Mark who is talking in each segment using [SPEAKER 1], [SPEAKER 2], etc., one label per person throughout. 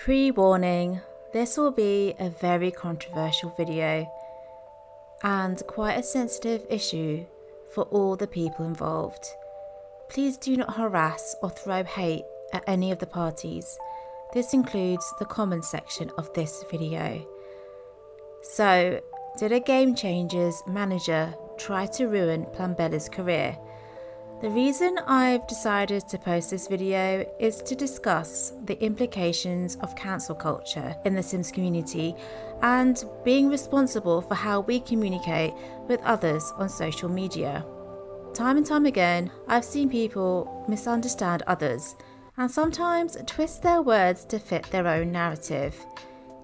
[SPEAKER 1] Pre-warning, this will be a very controversial video and quite a sensitive issue for all the people involved. Please do not harass or throw hate at any of the parties. This includes the comments section of this video. So, did a Game Changers manager try to ruin Plumbella's career? The reason I've decided to post this video is to discuss the implications of cancel culture in the Sims community and being responsible for how we communicate with others on social media. Time and time again, I've seen people misunderstand others and sometimes twist their words to fit their own narrative.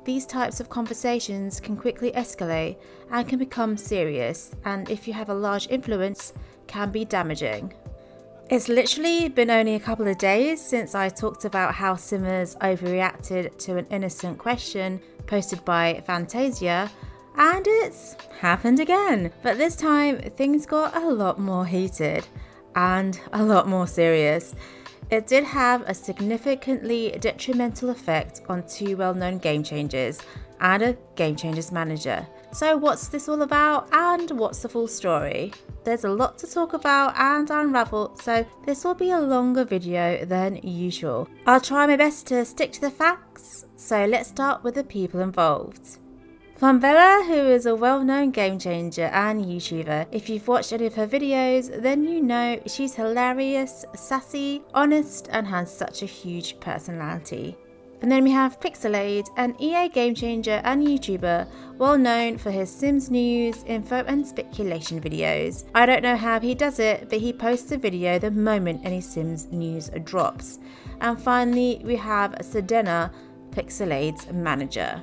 [SPEAKER 1] These types of conversations can quickly escalate and can become serious, and if you have a large influence, can be damaging. It's literally been only a couple of days since I talked about how Simmers overreacted to an innocent question posted by Fantasia, and it's happened again. But this time, things got a lot more heated and a lot more serious. It did have a significantly detrimental effect on two well-known game changers and a Game Changers manager. So what's this all about and what's the full story? There's a lot to talk about and unravel, so this will be a longer video than usual. I'll try my best to stick to the facts, so let's start with the people involved. Plumbella, who is a well-known game changer and YouTuber. If you've watched any of her videos, then you know she's hilarious, sassy, honest, and has such a huge personality. And then we have Pixelade, an EA game changer and YouTuber, well known for his Sims news, info and speculation videos. I don't know how he does it, but he posts a video the moment any Sims news drops. And finally, we have Sedena, Pixelade's manager.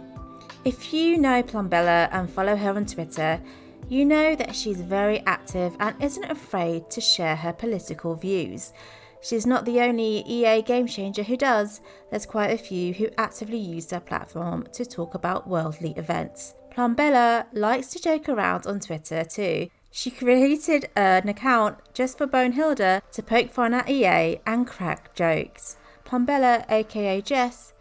[SPEAKER 1] If you know Plumbella and follow her on Twitter, you know that she's very active and isn't afraid to share her political views. She's not the only EA game changer who does. There's quite a few who actively use their platform to talk about worldly events. Plumbella likes to joke around on Twitter too. She created an account just for Bonehilda to poke fun at EA and crack jokes. Plumbella, aka Jess,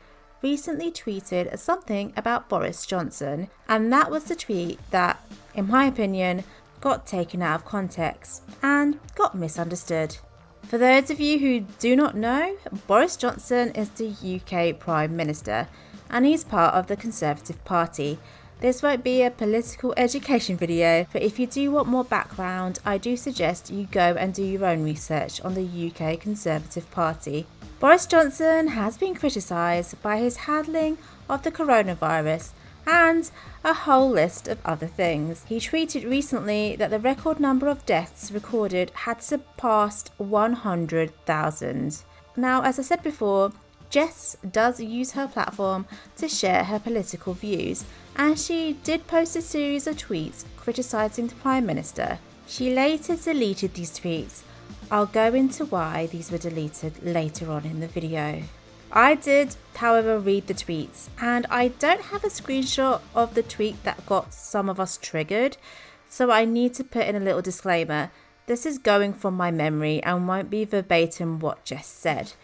[SPEAKER 1] recently tweeted something about Boris Johnson, and that was the tweet that, in my opinion, got taken out of context and got misunderstood. For those of you who do not know, Boris Johnson is the UK Prime Minister and he's part of the Conservative Party. This won't be a political education video, but if you do want more background, I do suggest you go and do your own research on the UK Conservative Party. Boris Johnson has been criticised by his handling of the coronavirus and a whole list of other things. He tweeted recently that the record number of deaths recorded had surpassed 100,000. Now, as I said before, Jess does use her platform to share her political views, and she did post a series of tweets criticising the Prime Minister. She later deleted these tweets. I'll go into why these were deleted later on in the video. I did, however, read the tweets, and I don't have a screenshot of the tweet that got some of us triggered, so I need to put in a little disclaimer. This is going from my memory and won't be verbatim what Jess said.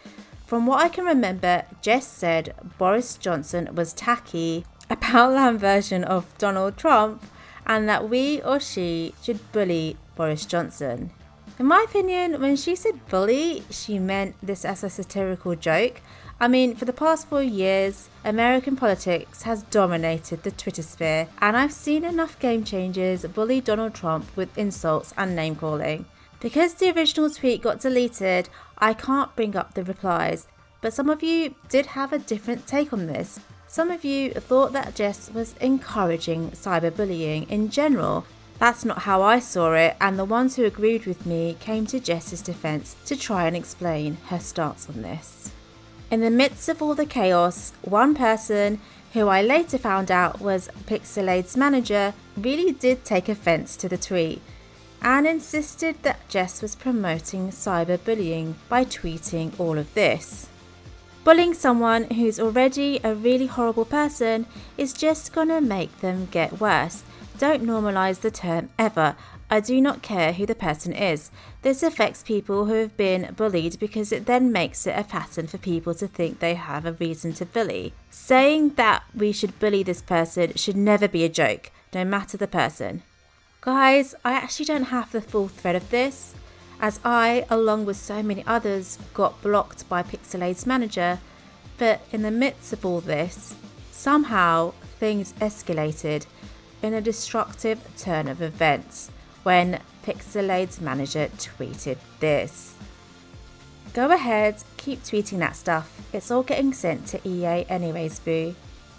[SPEAKER 1] From what I can remember, Jess said Boris Johnson was tacky, a Poundland version of Donald Trump, and that we or she should bully Boris Johnson. In my opinion, when she said bully, she meant this as a satirical joke. I mean, for the past 4 years, American politics has dominated the Twitter sphere, and I've seen enough game changers bully Donald Trump with insults and name calling. Because the original tweet got deleted, I can't bring up the replies, but some of you did have a different take on this. Some of you thought that Jess was encouraging cyberbullying in general. That's not how I saw it, and the ones who agreed with me came to Jess's defense to try and explain her stance on this. In the midst of all the chaos, one person, who I later found out was Pixelade's manager, really did take offence to the tweet and insisted that Jess was promoting cyberbullying by tweeting all of this. Bullying someone who's already a really horrible person is just gonna make them get worse. Don't normalise the term ever. I do not care who the person is. This affects people who have been bullied because it then makes it a pattern for people to think they have a reason to bully. Saying that we should bully this person should never be a joke, no matter the person. Guys, I actually don't have the full thread of this, as I, along with so many others, got blocked by Pixelade's manager, but in the midst of all this, somehow things escalated in a destructive turn of events when Pixelade's manager tweeted this. Go ahead, keep tweeting that stuff. It's all getting sent to EA anyways, boo.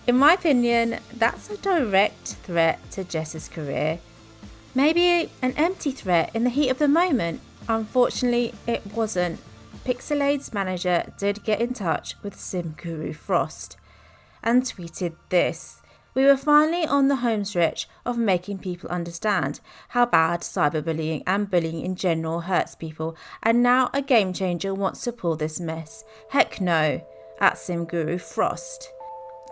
[SPEAKER 1] In my opinion, that's a direct threat to Jess's career. Maybe an empty threat in the heat of the moment. Unfortunately, it wasn't. Pixelade's manager did get in touch with Sim Guru Frost and tweeted this. We were finally on the home stretch of making people understand how bad cyberbullying and bullying in general hurts people, and now a game changer wants to pull this mess. Heck no, at Sim Guru Frost.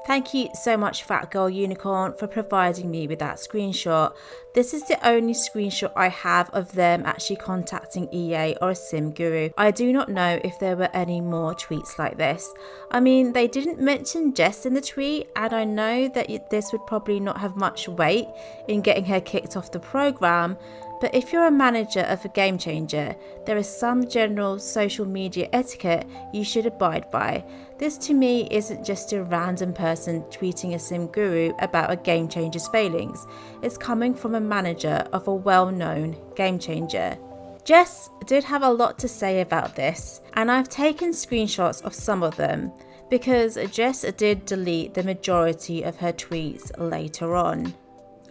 [SPEAKER 1] Thank you so much, Fat Girl Unicorn, for providing me with that screenshot. This is the only screenshot I have of them actually contacting EA or a Sim Guru. I do not know if there were any more tweets like this. I mean, they didn't mention Jess in the tweet, and I know that this would probably not have much weight in getting her kicked off the program, but if you're a manager of a game changer, there is some general social media etiquette you should abide by. This to me isn't just a random person tweeting a Sim Guru about a game changer's failings. It's coming from a manager of a well-known game changer. Jess did have a lot to say about this, and I've taken screenshots of some of them because Jess did delete the majority of her tweets later on.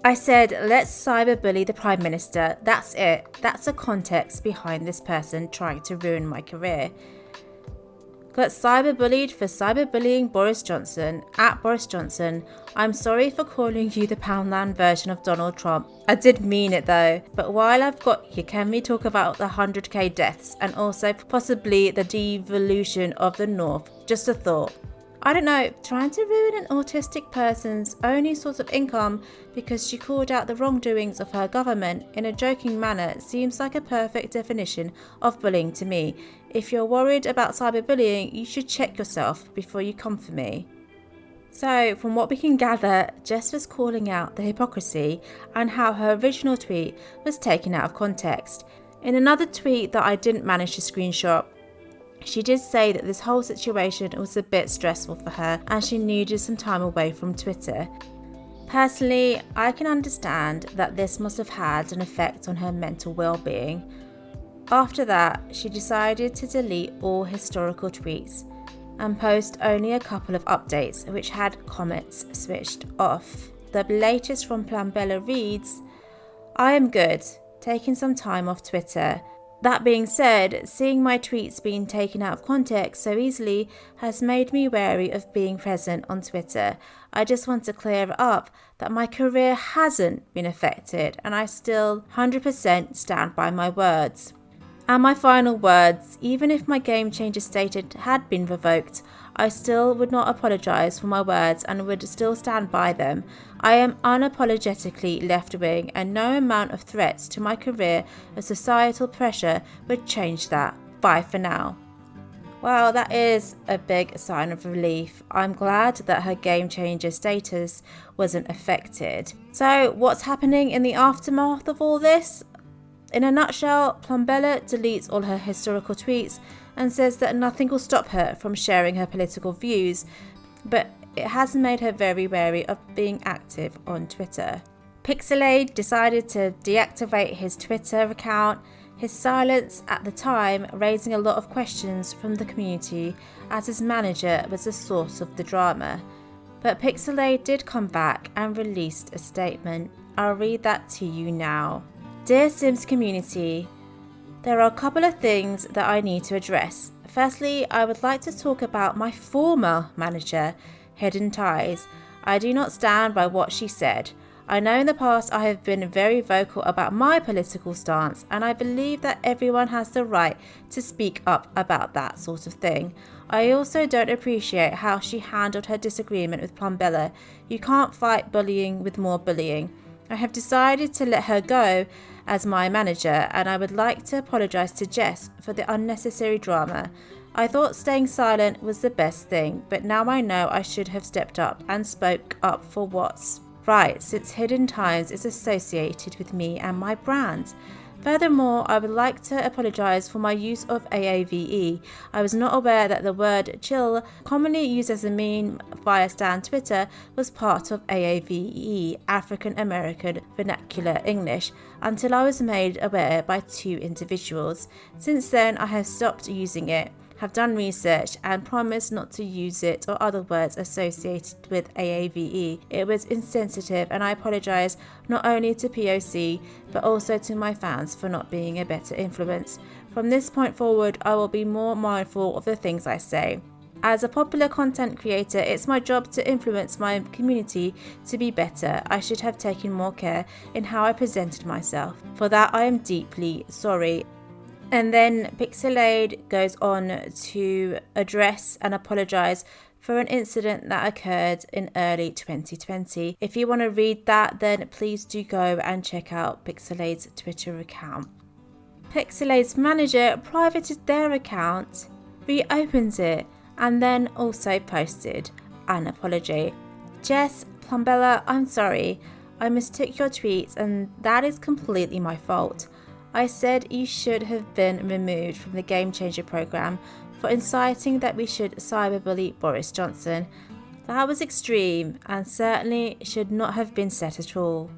[SPEAKER 1] I said, let's cyberbully the Prime Minister. That's it. That's the context behind this person trying to ruin my career. Got cyberbullied for cyberbullying Boris Johnson. At Boris Johnson, I'm sorry for calling you the Poundland version of Donald Trump. I did mean it though. But while I've got you, can we talk about the 100k deaths and also possibly the devolution of the North? Just a thought. I don't know, trying to ruin an autistic person's only source of income because she called out the wrongdoings of her government in a joking manner seems like a perfect definition of bullying to me. If you're worried about cyberbullying, you should check yourself before you come for me. So, from what we can gather, Jess was calling out the hypocrisy and how her original tweet was taken out of context. In another tweet that I didn't manage to screenshot, she did say that this whole situation was a bit stressful for her and she needed some time away from Twitter. Personally, I can understand that this must have had an effect on her mental well-being. After that, she decided to delete all historical tweets and post only a couple of updates which had comments switched off. The latest from Plumbella reads, I am good, taking some time off Twitter. That being said, seeing my tweets being taken out of context so easily has made me wary of being present on Twitter. I just want to clear it up that my career hasn't been affected and I still 100% stand by my words. And my final words, even if my game changer status had been revoked, I still would not apologise for my words and would still stand by them. I am unapologetically left-wing and no amount of threats to my career or societal pressure would change that. Bye for now. Well, that is a big sign of relief. I'm glad that her game changer status wasn't affected. So what's happening in the aftermath of all this? In a nutshell, Plumbella deletes all her historical tweets and says that nothing will stop her from sharing her political views, but it has made her very wary of being active on Twitter. Pixelade decided to deactivate his Twitter account, his silence at the time raising a lot of questions from the community as his manager was the source of the drama. But Pixelade did come back and released a statement. I'll read that to you now. Dear Sims community, there are a couple of things that I need to address. Firstly, I would like to talk about my former manager, Hidden Ties. I do not stand by what she said. I know in the past I have been very vocal about my political stance, and I believe that everyone has the right to speak up about that sort of thing. I also don't appreciate how she handled her disagreement with Plumbella. You can't fight bullying with more bullying. I have decided to let her go as my manager, and I would like to apologise to Jess for the unnecessary drama. I thought staying silent was the best thing, but now I know I should have stepped up and spoke up for what's right, since Hidden Times is associated with me and my brand. Furthermore, I would like to apologise for my use of AAVE. I was not aware that the word chill, commonly used as a meme via Stan Twitter, was part of AAVE, African American Vernacular English, until I was made aware by 2 individuals. Since then, I have stopped using it, have done research, and promised not to use it or other words associated with AAVE. It was insensitive, and I apologise not only to POC but also to my fans for not being a better influence. From this point forward, I will be more mindful of the things I say. As a popular content creator, it's my job to influence my community to be better. I should have taken more care in how I presented myself. For that, I am deeply sorry. And then Pixelade goes on to address and apologise for an incident that occurred in early 2020. If you want to read that, then please do go and check out Pixelade's Twitter account. Pixelade's manager privated their account, reopened it, and then also posted an apology. Jess, Plumbella, I'm sorry. I mistook your tweets, and that is completely my fault. I said you should have been removed from the Game Changer programme for inciting that we should cyberbully Boris Johnson. That was extreme and certainly should not have been said at all.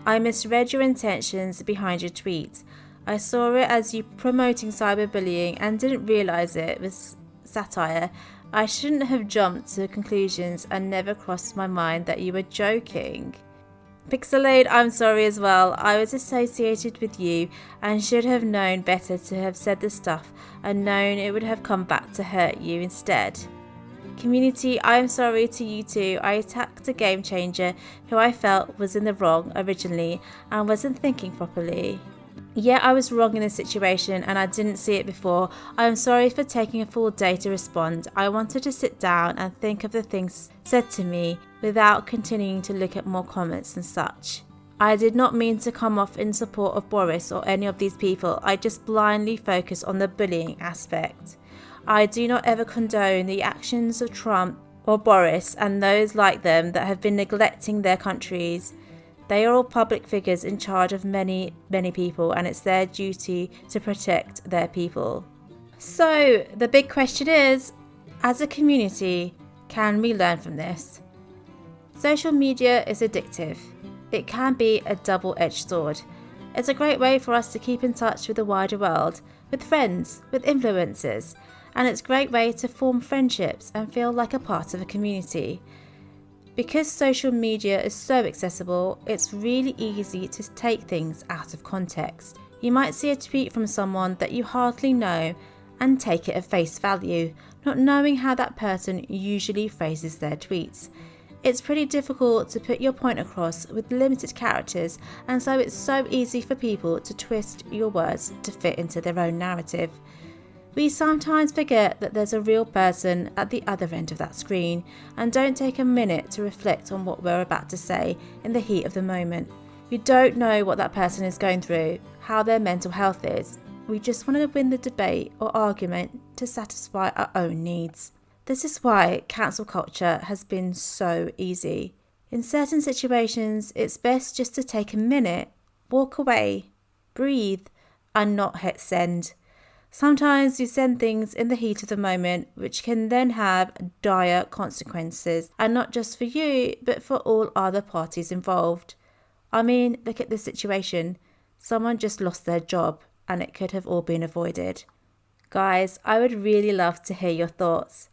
[SPEAKER 1] I misread your intentions behind your tweet. I saw it as you promoting cyberbullying and didn't realise it was satire. I shouldn't have jumped to conclusions and never crossed my mind that you were joking. Pixelade, I'm sorry as well. I was associated with you and should have known better to have said the stuff and known it would have come back to hurt you instead. Community, I'm sorry to you too. I attacked a game changer who I felt was in the wrong originally and wasn't thinking properly. Yeah, I was wrong in this situation and I didn't see it before. I am sorry for taking a full day to respond. I wanted to sit down and think of the things said to me without continuing to look at more comments and such. I did not mean to come off in support of Boris or any of these people. I just blindly focus on the bullying aspect. I do not ever condone the actions of Trump or Boris and those like them that have been neglecting their countries. They are all public figures in charge of many, many people, and it's their duty to protect their people. So the big question is, as a community, can we learn from this? Social media is addictive. It can be a double-edged sword. It's a great way for us to keep in touch with the wider world, with friends, with influencers, and it's a great way to form friendships and feel like a part of a community. Because social media is so accessible, it's really easy to take things out of context. You might see a tweet from someone that you hardly know and take it at face value, not knowing how that person usually phrases their tweets. It's pretty difficult to put your point across with limited characters, and so it's so easy for people to twist your words to fit into their own narrative. We sometimes forget that there's a real person at the other end of that screen and don't take a minute to reflect on what we're about to say in the heat of the moment. We don't know what that person is going through, how their mental health is. We just want to win the debate or argument to satisfy our own needs. This is why cancel culture has been so easy. In certain situations, it's best just to take a minute, walk away, breathe, and not hit send. Sometimes you send things in the heat of the moment, which can then have dire consequences, and not just for you, but for all other parties involved. I mean, look at this situation. Someone just lost their job, and it could have all been avoided. Guys, I would really love to hear your thoughts.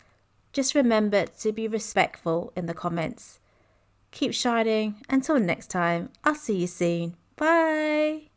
[SPEAKER 1] Just remember to be respectful in the comments. Keep shining. Until next time, I'll see you soon. Bye.